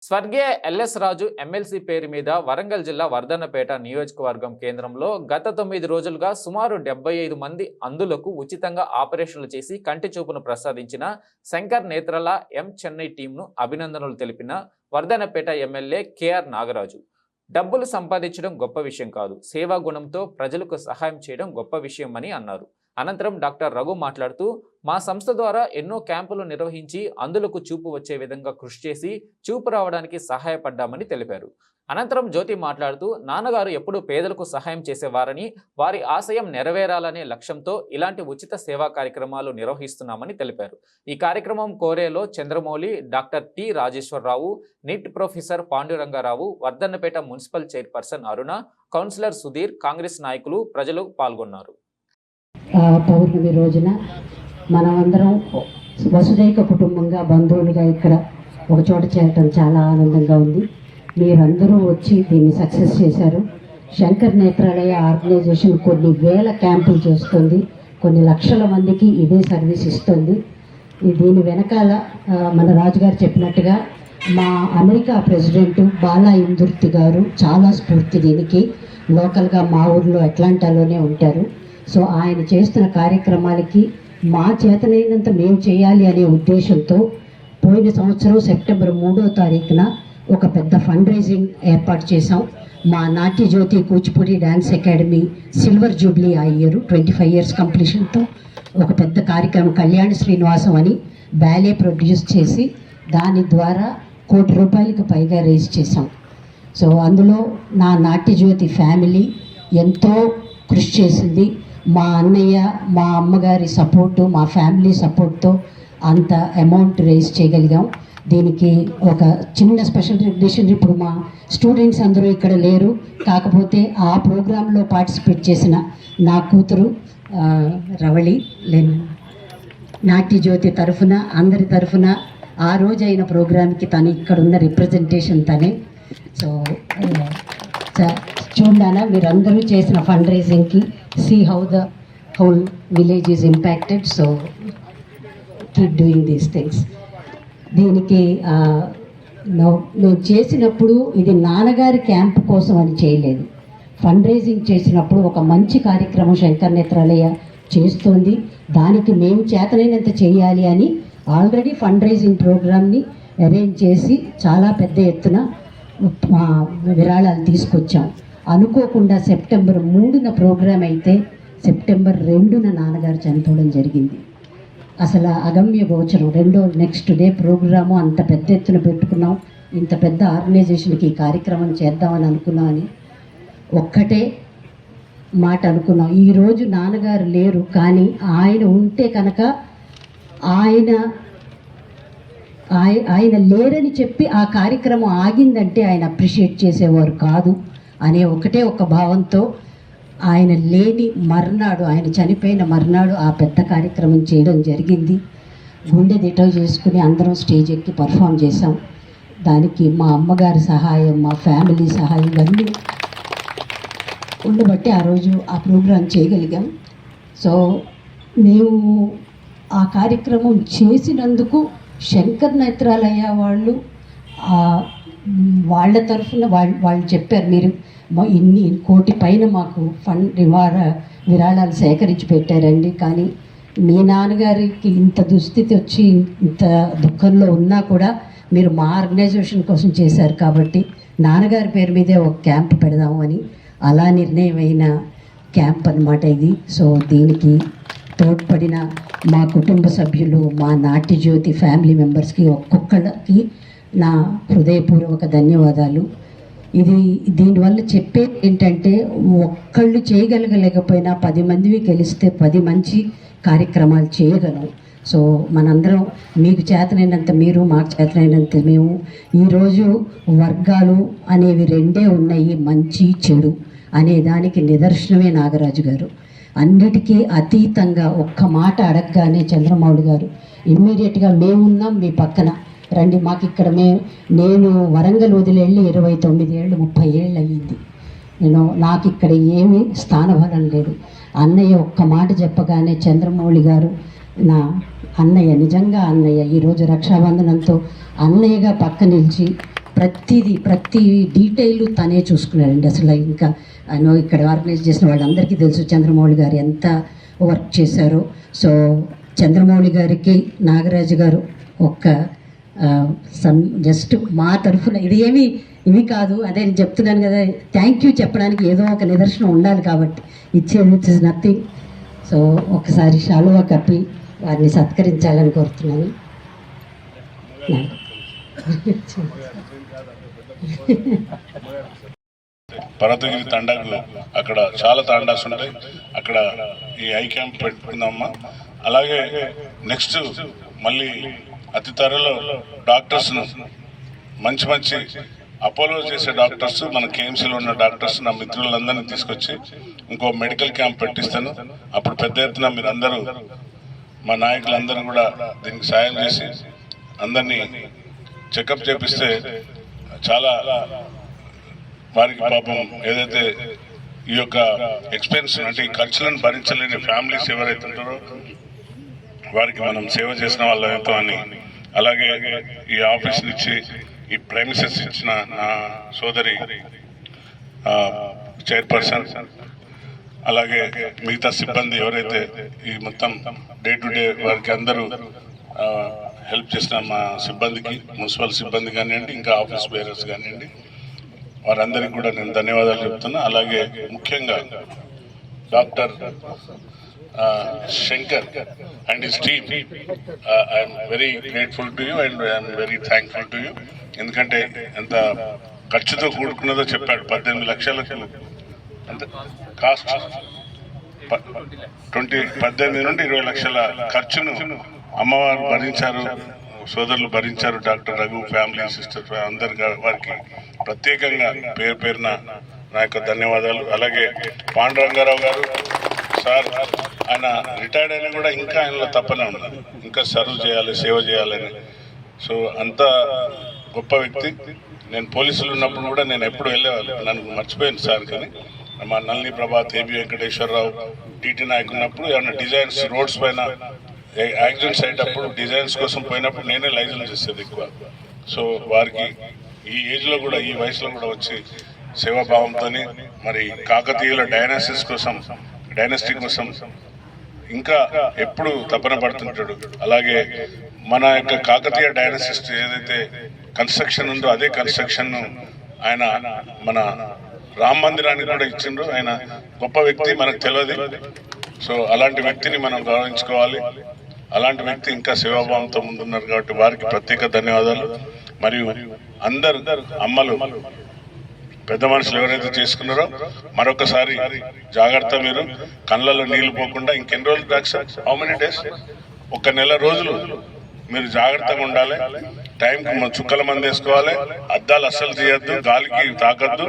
స్వర్గీయ ఎల్ఎస్ రాజు ఎమ్మెల్సీ పేరు మీద వరంగల్ జిల్లా వర్ధన్నపేట నియోజకవర్గం కేంద్రంలో గత 9 రోజులుగా సుమారు 75 మంది అంధులకు ఉచితంగా ఆపరేషన్లు చేసి కంటి చూపును ప్రసాదించిన శంకర్ నేత్రల ఎం చెన్నై టీంను అభినందనలు తెలిపిన వర్ధన్నపేట ఎమ్మెల్యే కేఆర్ నాగరాజు. డబ్బులు సంపాదించడం గొప్ప విషయం కాదు, సేవా గుణంతో ప్రజలకు సహాయం చేయడం గొప్ప విషయం అని అన్నారు. అనంతరం డాక్టర్ రఘు మాట్లాడుతూ, మా సంస్థ ద్వారా ఎన్నో క్యాంపులు నిర్వహించి అంధులకు చూపు వచ్చే విధంగా కృషి చేసి చూపు రావడానికి సహాయపడ్డామని తెలిపారు. అనంతరం జ్యోతి మాట్లాడుతూ, నాన్నగారు ఎప్పుడూ పేదలకు సహాయం చేసేవారని, వారి ఆశయం నెరవేరాలనే లక్ష్యంతో ఇలాంటి ఉచిత సేవా కార్యక్రమాలు నిర్వహిస్తున్నామని తెలిపారు. ఈ కార్యక్రమం కోరేలో Chandramouli, doctor T Rajeshwararao, NIT professor Pandurangarao, Wardhannapet municipal chairperson Aruna, councillor Sudheer, Congress నాయకులు, ప్రజలు పాల్గొన్నారు. పౌర్ణమి రోజున మనమందరం వసుదైక కుటుంబంగా బంధువులుగా ఇక్కడ ఒక చోట చేరటం చాలా ఆనందంగా ఉంది. మీరందరూ వచ్చి దీన్ని సక్సెస్ చేశారు. శంకర్ నేత్రాలయ ఆర్గనైజేషన్ కొన్ని వేల క్యాంపులు చేస్తుంది, కొన్ని లక్షల మందికి ఇదే సర్వీస్ ఇస్తుంది. దీని వెనకాల మన రాజుగారు చెప్పినట్టుగా మా అమెరికా ప్రెసిడెంట్ బాలా ఇందుర్తి గారు చాలా స్ఫూర్తి. దీనికి లోకల్గా మా ఊర్లో అట్లాంటాలోనే ఉంటారు. సో ఆయన చేస్తున్న కార్యక్రమాలకి మా చేతనైనంత మేము చేయాలి అనే ఉద్దేశంతో పోయిన సంవత్సరం సెప్టెంబర్ 3వ తారీఖున ఒక పెద్ద ఫండ్ రైజింగ్ ఏర్పాటు చేశాం. మా Natyajyothi Kuchipudi dance academy silver jubilee ఆ ఇయర్ 25 years కంప్లీషన్తో ఒక పెద్ద కార్యక్రమం కళ్యాణ శ్రీనివాసం అని బ్యాలే ప్రొడ్యూస్ చేసి దాని ద్వారా ₹1 కోటి పైగా రేజ్ చేశాం. సో అందులో నా నాట్యజ్యోతి ఫ్యామిలీ ఎంతో కృషి చేసింది. మా అన్నయ్య, మా అమ్మగారి సపోర్టు, మా ఫ్యామిలీ సపోర్ట్తో అంత అమౌంట్ రేజ్ చేయగలిగాం. దీనికి ఒక చిన్న స్పెషల్ రికగ్నిషన్, ఇప్పుడు మా స్టూడెంట్స్ అందరూ ఇక్కడ లేరు, కాకపోతే ఆ ప్రోగ్రాంలో పార్టిసిపేట్ చేసిన నా కూతురు రవళి నాట్యజ్యోతి తరఫున అందరి తరఫున ఆ రోజు అయిన ప్రోగ్రాంకి తను ఇక్కడ ఉన్న రిప్రజెంటేషన్ తనే. సో చూడాలా మీరందరూ చేసిన ఫండ్ రైజింగ్కి, see how the whole village is impacted. So keep doing these things. దీనికి నేను చేసినప్పుడు ఇది నాన్నగారి క్యాంప్ కోసం అని చేయలేదు. ఫండ్ రైజింగ్ చేసినప్పుడు ఒక మంచి కార్యక్రమం శంకర్ నేత్రాలయ చేస్తుంది, దానికి మేము చేతనైనంత చేయాలి అని ఆల్రెడీ ఫండ్ రైజింగ్ ప్రోగ్రామ్ని అరేంజ్ చేసి చాలా పెద్ద ఎత్తున విరాళాలు తీసుకొచ్చాం. అనుకోకుండా సెప్టెంబర్ 3న ప్రోగ్రాం అయితే సెప్టెంబర్ 2న నాన్నగారు చనిపోవడం జరిగింది. అసలు అగమ్య గోచరం. నెక్స్ట్ డే ప్రోగ్రాము అంత పెద్ద ఎత్తున పెట్టుకున్నాం. ఇంత పెద్ద ఆర్గనైజేషన్కి ఈ కార్యక్రమం చేద్దామని అనుకున్నామని ఒక్కటే మాట అనుకున్నాం, ఈరోజు నాన్నగారు లేరు, కానీ ఆయన ఉంటే కనుక ఆయన లేరని చెప్పి ఆ కార్యక్రమం ఆగిందంటే ఆయన అప్రిషియేట్ చేసేవారు కాదు అనే ఒకటే ఒక భావంతో ఆయన లేని మర్నాడు, ఆయన చనిపోయిన మర్నాడు ఆ పెద్ద కార్యక్రమం చేయడం జరిగింది. గుండె దిటవు చేసుకుని అందరం స్టేజ్ ఎక్కి పర్ఫామ్ చేసాం. దానికి మా అమ్మగారి సహాయం, మా ఫ్యామిలీ సహాయం ఇవన్నీ ఉండబట్టి ఆ రోజు ఆ ప్రోగ్రాం చేయగలిగాం. సో మేము ఆ కార్యక్రమం చేసినందుకు శంకర్ నేత్రాలయ వాళ్ళు వాళ్ళ తరఫున వాళ్ళు చెప్పారు, మీరు ఇన్ని ₹1 కోటి పైన మాకు విరాళాలు సేకరించి పెట్టారండి, కానీ మీ నాన్నగారికి ఇంత దుస్థితి వచ్చి ఇంత దుఃఖంలో ఉన్నా కూడా మీరు మా ఆర్గనైజేషన్ కోసం చేశారు కాబట్టి నాన్నగారి పేరు మీదే ఒక క్యాంప్ పెడదాము అని అలా నిర్ణయమైన క్యాంప్ అన్నమాట ఇది. సో దీనికి తోడ్పడిన మా కుటుంబ సభ్యులు, మా నాట్యజ్యోతి ఫ్యామిలీ మెంబర్స్కి ఒక్కొక్కరికి నా హృదయపూర్వక ధన్యవాదాలు. దీనివల్ల చెప్పేది ఏంటంటే, ఒక్కళ్ళు చేయగలగలేకపోయినా 10 మందివి గెలిస్తే 10 మంచి కార్యక్రమాలు చేయగలం. సో మనందరం మీకు చేతనైనంత మీరు, మాకు చేతనైనంత మేము. ఈరోజు వర్గాలు అనేవి రెండే ఉన్నాయి, మంచి చెడు అనే దానికి నిదర్శనమే నాగరాజు గారు. అన్నిటికీ అతీతంగా ఒక్క మాట అడగగానే చంద్రమౌళి గారు ఇమ్మీడియట్గా మేమున్నాం మీ పక్కన రండి, మాకు ఇక్కడ నేను వరంగల్ వదిలేళ్ళి 29 ఏళ్ళు 30 ఏళ్ళు అయ్యింది. నాకు ఇక్కడ ఏమీ స్థానబలం లేదు. అన్నయ్య ఒక్క మాట చెప్పగానే చంద్రమౌళి గారు నా అన్నయ్య, నిజంగా అన్నయ్య, ఈరోజు రక్షాబంధనంతో అన్నయ్యగా పక్క నిలిచి ప్రతి డీటెయిల్ తనే చూసుకున్నారండి. అసలు ఇంకా ఇక్కడ ఆర్గనైజ్ చేసిన వాళ్ళందరికీ తెలుసు చంద్రమౌళి గారు ఎంత వర్క్ చేశారో. సో చంద్రమౌళి గారికి నాగరాజు గారు ఒక్క జస్ట్ మా తరఫున ఇవి కాదు, అదే నేను చెప్తున్నాను కదా, థ్యాంక్ యూ చెప్పడానికి ఏదో ఒక నిదర్శనం ఉండాలి కాబట్టి ఇచ్చేది ఇట్ ఇస్ నథింగ్. సో ఒకసారి శాలువా కప్పి వారిని సత్కరించాలని కోరుతున్నాను. పర్వతగిరి తండాకు అక్కడ చాలా తాండాస్ ఉంటాయి, అక్కడ ఈ ఐ క్యాంప్ పెట్టుకుందామా. అలాగే నెక్స్ట్ మళ్ళీ అతి త్వరలో డాక్టర్స్ను మంచి అపోలో చేసే డాక్టర్స్, మన కేఎంసీలో ఉన్న డాక్టర్స్, నా మిత్రులందరినీ తీసుకొచ్చి ఇంకో మెడికల్ క్యాంప్ పెట్టిస్తాను. అప్పుడు పెద్ద ఎత్తున మీరందరూ, మా నాయకులందరూ కూడా దీనికి సాయం చేసి అందరినీ చెకప్ చేపిస్తే చాలా వారికి పాపం ఏదైతే ఈ యొక్క ఎక్స్పెన్స్ అంటే ఈ ఖర్చులను భరించలేని ఫ్యామిలీస్ ఎవరైతే ఉంటారో వారికి మనం సేవ చేసిన వాళ్ళతో అని. అలాగే ఈ ఆఫీస్ నుంచి ఈ ప్రైమిసెస్ ఇచ్చిన నా సోదరి చైర్పర్సన్, అలాగే మిగతా సిబ్బంది ఎవరైతే ఈ మొత్తం డే టు డే వారికి అందరూ హెల్ప్ చేసిన మా సిబ్బందికి, మున్సిపల్ సిబ్బంది కానివ్వండి, ఇంకా ఆఫీస్ బేరర్స్ కానివ్వండి, వారందరికీ కూడా నేను ధన్యవాదాలు చెప్తున్నా. అలాగే ముఖ్యంగా doctor Shankar and his team, I'm very grateful to you and I'm very thankful to you. ఎందుకంటే ఎంత ఖర్చుతో కూడుకున్నదో చెప్పాడు. 18 లక్షలకు అంత కాస్ట్, 18 నుండి 20 లక్షల ఖర్చును అమ్మవారు భరించారు, సోదరులు భరించారు. డాక్టర్ రఘు ఫ్యామిలీ, సిస్టర్ అందరు వారికి ప్రత్యేకంగా పేరున నా యొక్క ధన్యవాదాలు. అలాగే పాండురంగారావు గారు సార్, ఆయన రిటైర్డ్ అయినా కూడా ఇంకా ఆయనలో తప్పనే ఉన్నారు, ఇంకా సర్వ్ చేయాలి, సేవ చేయాలని. సో అంత గొప్ప వ్యక్తి. నేను పోలీసులు ఉన్నప్పుడు కూడా నేను ఎప్పుడు వెళ్ళేవాళ్ళు, నన్ను మర్చిపోయింది సార్. కానీ మా నల్ని ప్రభాత్, ఏబి వెంకటేశ్వరరావు, టీటీ నాయక్ ఉన్నప్పుడు ఏమైనా డిజైన్స్ రోడ్స్ పైన యాక్సిడెంట్స్ అయ్యేటప్పుడు డిజైన్స్ కోసం పోయినప్పుడు నేనే లైజెన్స్ చేసేది ఎక్కువ. సో వారికి ఈ ఏజ్లో కూడా, ఈ వయసులో కూడా వచ్చి సేవాభావంతో మరి కాకతీయుల డైనాసిటీ కోసం ఇంకా ఎప్పుడు తపన పడుతుంటాడు. అలాగే మన యొక్క కాకతీయ డైనాసిస్ట్ ఏదైతే కన్స్ట్రక్షన్ ఉందో అదే కన్స్ట్రక్షన్ ఆయన మన రామ మందిరానికి కూడా ఇచ్చిండ్రు. ఆయన గొప్ప వ్యక్తి, మనకు తెలియదు. సో అలాంటి వ్యక్తిని మనం గౌరవించుకోవాలి. అలాంటి వ్యక్తి ఇంకా సేవాభావంతో ముందున్నారు కాబట్టి వారికి ప్రత్యేక ధన్యవాదాలు. మరియు అందరు అమ్మలు, పెద్ద మనుషులు ఎవరైతే చేసుకున్నారో మరొకసారి జాగ్రత్త. మీరు కళ్ళలో నీళ్లు పోకుండా ఇంకెన్ని రోజులు డాక్టర్, హౌ మెనీ డేస్, 1 నెల రోజులు మీరు జాగ్రత్తగా ఉండాలి. టైంకి చుక్కల మంది వేసుకోవాలి, అద్దాలు అస్సలు తీయద్దు, గాలికి తాకద్దు.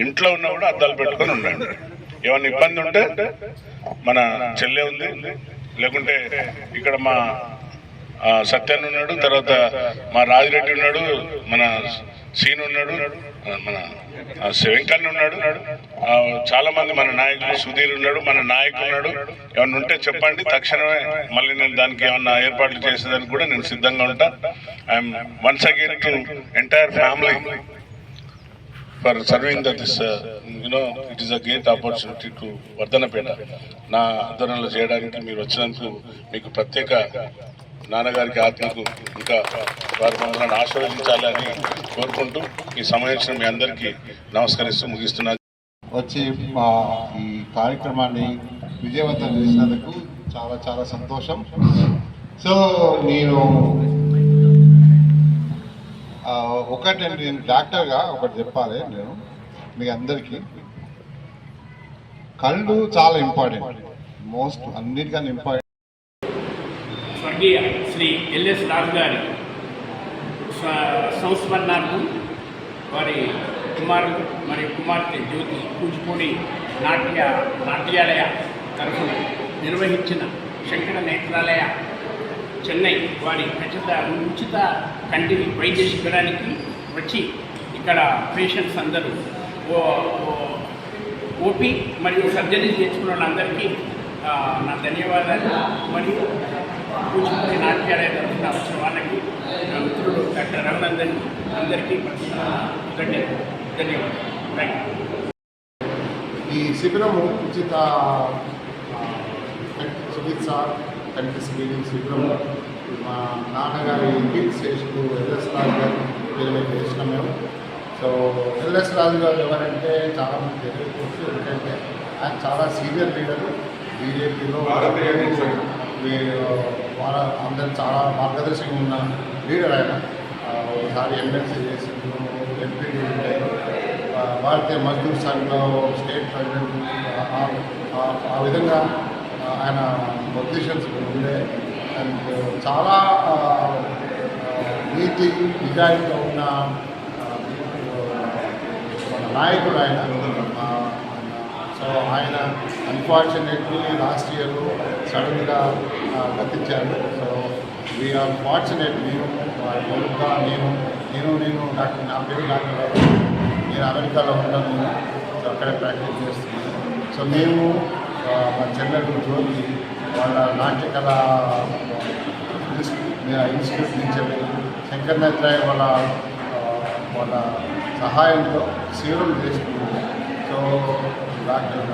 ఇంట్లో ఉన్నా కూడా అద్దాలు పెట్టుకొని ఉండండి. ఏమన్నా ఇబ్బంది ఉంటే మన చెల్లె ఉంది, లేకుంటే ఇక్కడ మా సత్యాన్ని ఉన్నాడు, తర్వాత మా రాజిరెడ్డి ఉన్నాడు, మన సీన్ ఉన్నాడు, మన వెంకన్న ఉన్నాడు, చాలా మంది మన నాయకులు, సుధీర్ ఉన్నాడు, మన నాయకులు ఉన్నాడు. ఏమన్నా ఉంటే చెప్పండి, తక్షణమే మళ్ళీ నేను దానికి ఏమన్నా ఏర్పాట్లు చేసేదానికి కూడా నేను సిద్ధంగా ఉంటా. I'm once again to entire family for serving this it is a great opportunity to Wardhannapet. నా ఆధ్వర్యంలో చేయడానికి మీరు వచ్చినందుకు మీకు ప్రత్యేక, నాన్నగారికి ఆత్మకు ఇంకా వారు మమ్మల్ని ఆశీర్వదించాలని కోరుకుంటూ ఈ సమావేశం మీ అందరికీ నమస్కరిస్తూ ముగిస్తున్నాను. వచ్చి మా ఈ కార్యక్రమాన్ని విజయవంతం చేసినందుకు చాలా చాలా సంతోషం. సో నేను నేను డాక్టర్గా ఒకటి చెప్పాలి. నేను మీ అందరికీ కళ్ళు చాలా ఇంపార్టెంట్, అన్నిటికన్నా ఇంపార్టెంట్. స్వర్గీయ శ్రీ ఎల్ఎస్ రాజు గారి సంస్మరణార్థం వారి కుమారుడు మరియు కుమార్తె జ్యోతి కూచిపూడి నాట్యాలయ తరఫున నిర్వహించిన శంకర నేత్రాలయ చెన్నై వారి ఉచిత కంటి వైద్య శిబిరానికి వచ్చి ఇక్కడ పేషెంట్స్ అందరూ ఓపీ మరియు సర్జరీ చేసుకున్న వాళ్ళందరికీ నా ధన్యవాదాలు. మరియు కూచిపూడి నాట్యాలయ తరఫున వచ్చిన వాళ్ళకి నా మిత్రుడు డాక్టర్ రఘునందన్ అందరికీ ధన్యవాదాలు. Thank you. ఈ శిబిరము ఉచిత చికిత్స కంటి స్క్రీనింగ్ శిబిరము మా నాన్నగారి హిల్ స్టేషన్ ఎల్ఎస్ రాజు గారి పేరు చేసినాం మేము. సో ఎల్ఎస్ రాజు గారు ఎవరంటే చాలామంది తెలియకపోవచ్చు, ఎందుకంటే ఆయన చాలా సీనియర్ లీడరు బీజేపీలో. వాళ్ళ అందరూ చాలా మార్గదర్శకంగా ఉన్న లీడర్ ఆయన. ఒకసారి ఎమ్మెల్సీ చేసిండు, ఎంపీ భారతీయ మజ్దూర్ సంఘ్లో స్టేట్ ప్రెసిడెంట్. ఆ విధంగా ఆయన పొజిషన్స్ ఉండే అండ్ చాలా నీతి నిజాయితీగా ఉన్న నాయకుడు ఆయన. సో ఆయన అన్ఫార్చునేట్లీ లాస్ట్ ఇయర్ సడన్గా గతించారు. So we are fortunate. నేను కొడుకుగా నేను డాక్టర్, నా పేరు డాక్టర్ గారు. నేను అమెరికాలో ఉంటాను. సో అక్కడే ప్రాక్టీస్ చేస్తున్నాను. సో మేము మా చెల్లెలు జ్యోతి వాళ్ళ నాట్యకళ ఇన్స్టిట్యూట్ నుంచి శంకర్ నేత్రాయ వాళ్ళ సహాయంతో సేవలు చేసుకుంటుంది. సో డాక్టర్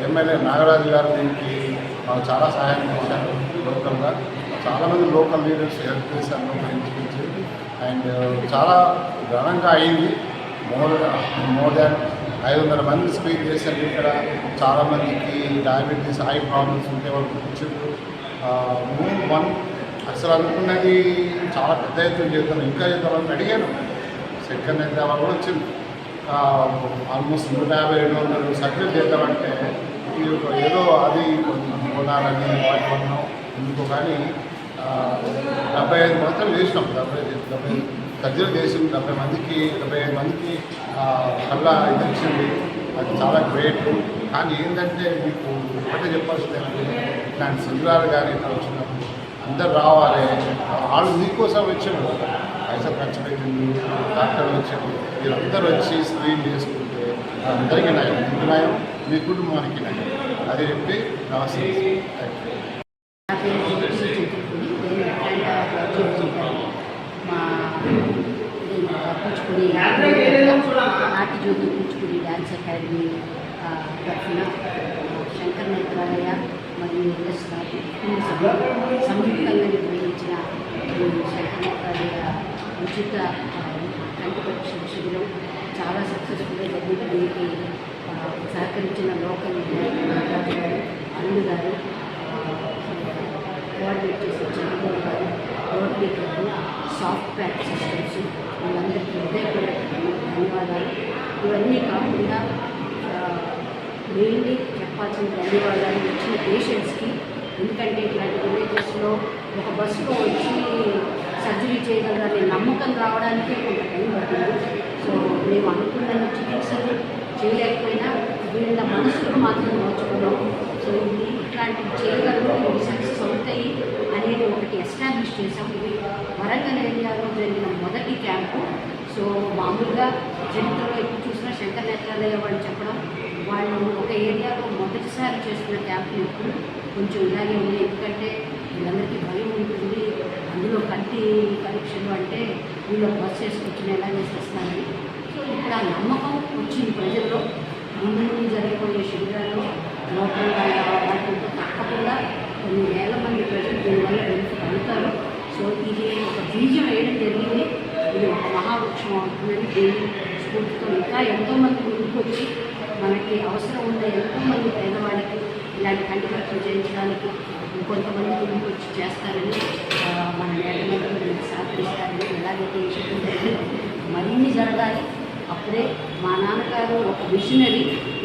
ఎమ్మెల్యే నాగరాజు గారు దీనికి మాకు చాలా సహాయం చేశారు. లోకల్గా చాలామంది లోకల్ లీడర్స్ హెల్ప్ చేశారు ఇంచుమించి. అండ్ చాలా ఘనంగా అయింది. మోర్ దాన్ 500 మంది స్పీక్ చేశారు. ఇక్కడ చాలామందికి డయాబెటీస్, ఐ ప్రాబ్లమ్స్ ఉంటే వాళ్ళు కూర్చుంటారు. అసలు అనుకున్నది చాలా పెద్ద ఎత్తున చేద్దాం, ఇంకా చేద్దామని అడిగాను. సెకండ్ అయితే వాళ్ళు కూడా వచ్చింది. ఆల్మోస్ట్ 150-200 సర్జరీ చేద్దామంటే ఏదో అది కొనాలని వాటి కొన్నాం ఎందుకో. కానీ 75 మాత్రం చేసినాం. 70 సర్జరీ చేసి 75 మందికి కళ్ళ ఇది వచ్చింది. అది చాలా గ్రేట్. కానీ ఏంటంటే మీకు ఒకటే చెప్పాల్సింది ఏంటంటే ఇట్లాంటి శిబిరాలు కానీ ఇట్లా వచ్చినప్పుడు అందరు రావాలి. వాళ్ళు మీకోసం వచ్చాడు, పైసలు ఖర్చు పెట్టింది, డాక్టర్లు వచ్చాడు. వీళ్ళందరూ వచ్చి స్క్రీన్ చేసుకుంటే అందరికీ నయం, మీకు నయం, మీ కుటుంబానికి నయం. అది చెప్పి నమస్తే. Thank you. కూచిపూడి నాటి జ్యోతి కూచిపూడి డ్యాన్స్ అకాడమీ తరఫున శంకర్ నేత్రాలయ మరియు ఎల్ఎస్ రాజు సంయుక్తంగా నిర్వహించిన శంకర్ నేత్రాలయ ఉచిత కంటి పరీక్ష శిబిరం చాలా సక్సెస్ఫుల్గా జరిగింది. దీనికి సహకరించిన లోకల్ నాగరాజు గారు, అల్లు గారు, కోఆర్డినేట్ చేసిన చంద్రబాబు గారు, rotary club, soft pack systems, వీళ్ళందరికీ హృదయపూర్వక ధన్యవాదాలు. ఇవన్నీ కాకుండా మెయిన్లీ చెప్పాల్సిన ధన్యవాదాలు వచ్చిన పేషెంట్స్కి. ఎందుకంటే ఇట్లాంటి విలేజెస్లో ఒక బస్సులో వచ్చి సర్జరీ చేయగలరనే నమ్మకం రావడానికే కొంత టైం పడుతుంది. సో మేము అనుకున్న చికిత్సలు చేయలేకపోయినా వీళ్ళ మనసులు మాత్రం నోచుకున్నాం. సో ఇది ఇట్లాంటివి చేయగలరు, ఇవి సక్సెస్ అవుతాయి అనేది ఒకటి ఎస్టాబ్లిష్ చేసాం. ఇది వరంగల్ ఏరియాలో జరిగిన మొదటి క్యాంపు. సో మామూలుగా చరిత్రలో ఎప్పుడు చూసినా శంకర్ నేత్రాలయ వాళ్ళు చెప్పడం, వాళ్ళు ఒక ఏరియాలో మొదటిసారి చేస్తున్న క్యాంపు ఎప్పుడు కొంచెం ఇలాగే ఉంది. ఎందుకంటే వీళ్ళందరికీ భయం ఉంటుంది, అందులో కంటి పరీక్షలు అంటే వీళ్ళు బస్ చేసుకొచ్చిన ఎలా చేసేస్తారని. సో ఇప్పుడు ఆ నమ్మకం వచ్చింది ప్రజల్లో. ముందు నుండి జరిగిపోయే శిబిరాలు లోపల వాటితో తప్పకుండా కొన్ని వేల మంది ప్రజలు దీనివల్ల బెనిఫిట్ అవుతారు. సో ఇది ఒక బీజం వేయడం జరిగింది. ఇది ఒక మహావృక్షం అవుతుందని దీని స్ఫూర్తితో ఇంకా ఎంతోమంది ముందుకు వచ్చి మనకి అవసరం ఉన్న ఎంతోమంది పేదవాళ్ళకి ఇలాంటి కంటి పరీక్షలు చేయించడానికి ఇంకొంతమంది ముందుకు వచ్చి చేస్తారని మన మేడమందరూ సహకరిస్తారని. ఎలాగైతే ఈ శిబిరం మరిన్ని జరగాలి. అప్పుడే మా నాన్నగారు ఒక విజనరీ.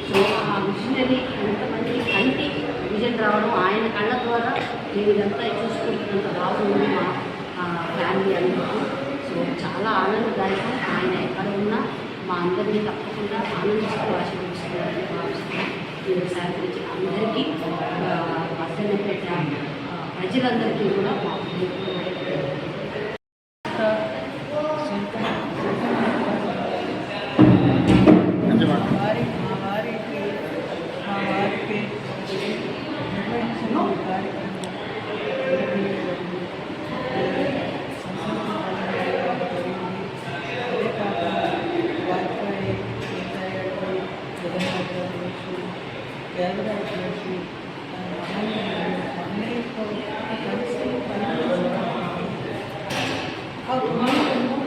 సో ఆ విజనరీ ఎంతమంది కంటి విజన్ రావడం, ఆయన కళ్ళ ద్వారా నేను ఇదంతా చూసుకుంటున్నంత బాగుంది మా ఫ్యామిలీ అందరికీ. సో చాలా ఆనందదాయకం. ఆయన ఎక్కడ ఉన్నా మా అందరినీ తప్పకుండా ఆనందిస్తూ ఆశీర్వదిస్తున్నారని భావిస్తున్నాను. దీనికి సహకరించిన అందరికీ, వర్ధన్నపేట ప్రజలందరికీ కూడా మా త్యాగరాజు గారికి మహనీయులతో కలిసి పనిచేస్తున్నారు. ఆ పుణ్యము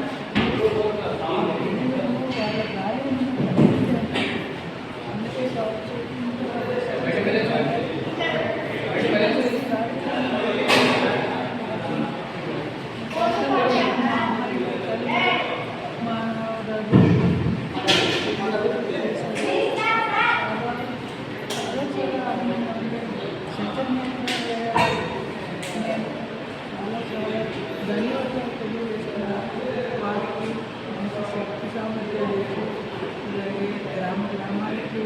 వాళ్ళ గాయాలను అందుకే కావచ్చు ధన్యవాదాలు తెలియజేస్తున్నారు. వారికి మంచి శక్తి సామర్థ్యాలు ఇచ్చి ఇలాగే గ్రామాలకి